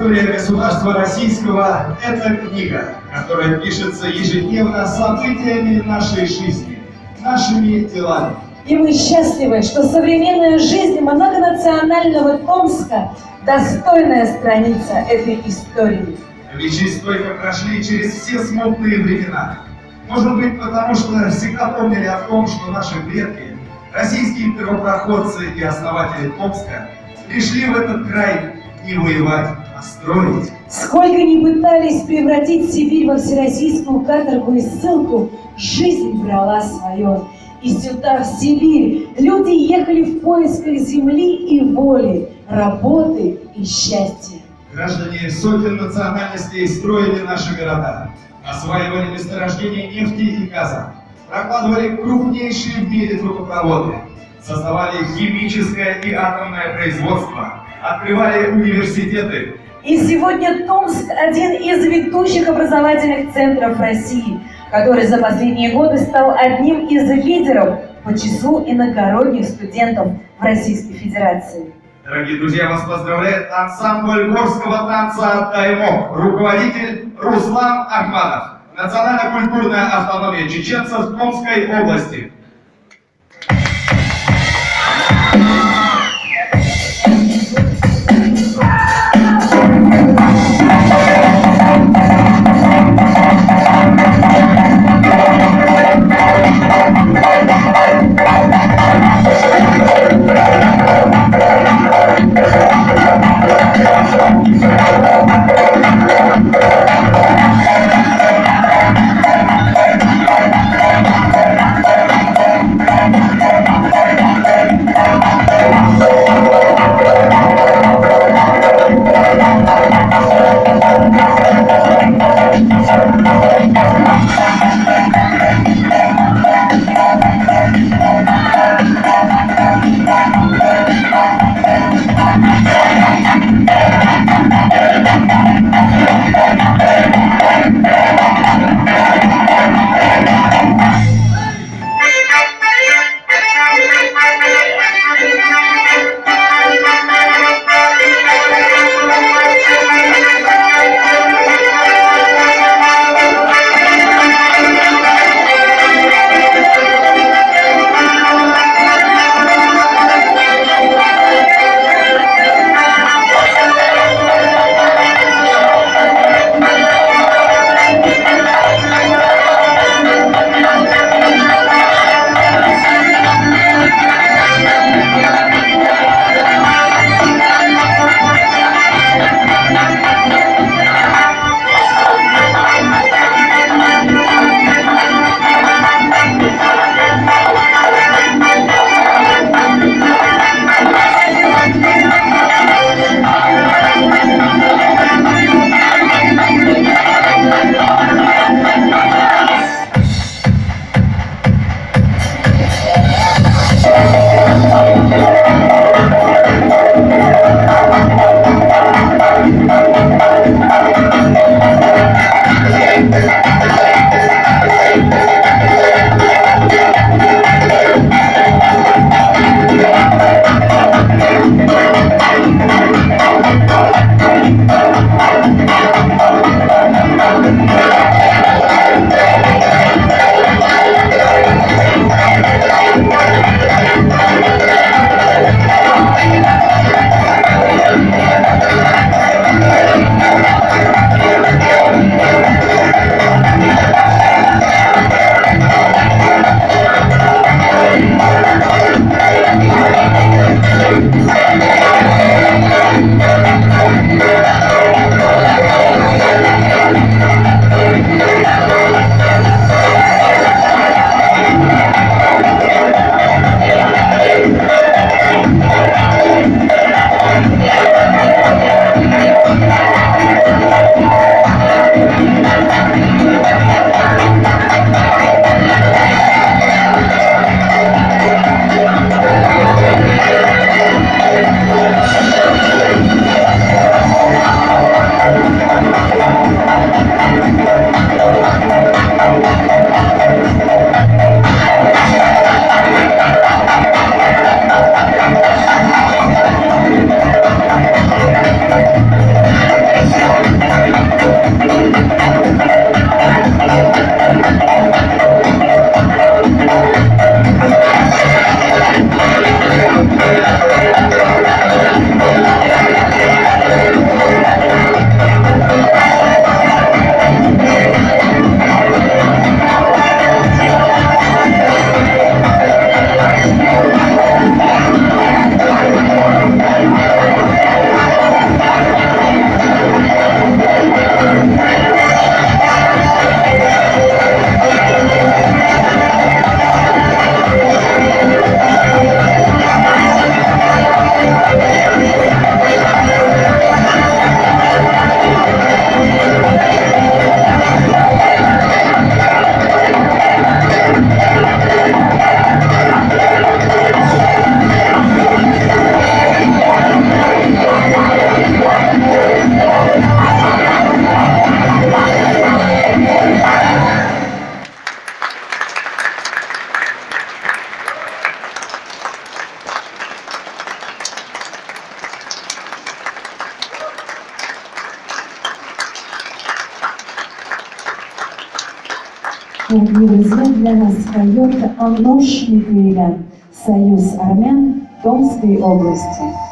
История государства российского – это книга, которая пишется ежедневно событиями нашей жизни, нашими делами. И мы счастливы, что современная жизнь многонационального Томска – достойная страница этой истории. Вещи стойко прошли через все смутные времена. Может быть, потому что всегда помнили о том, что наши предки, российские первопроходцы и основатели Томска, пришли в этот край не воевать, а строить. Сколько ни пытались превратить Сибирь во всероссийскую каторгу и ссылку, жизнь брала свое. И сюда, в Сибирь, люди ехали в поисках земли и воли, работы и счастья. Граждане сотен национальностей строили наши города, осваивали месторождения нефти и газа, прокладывали крупнейшие в мире трубопроводы, создавали химическое и атомное производство, открывали университеты. И сегодня Томск – один из ведущих образовательных центров России, который за последние годы стал одним из лидеров по числу иногородних студентов в Российской Федерации. Дорогие друзья, вас поздравляет ансамбль горского танца «Таймок», руководитель Руслан Ахмадов, национально-культурная автономия чеченцев в Томской области. Дорогие друзья, для нас поет Ануш Михаэлян, Союз армян Томской области.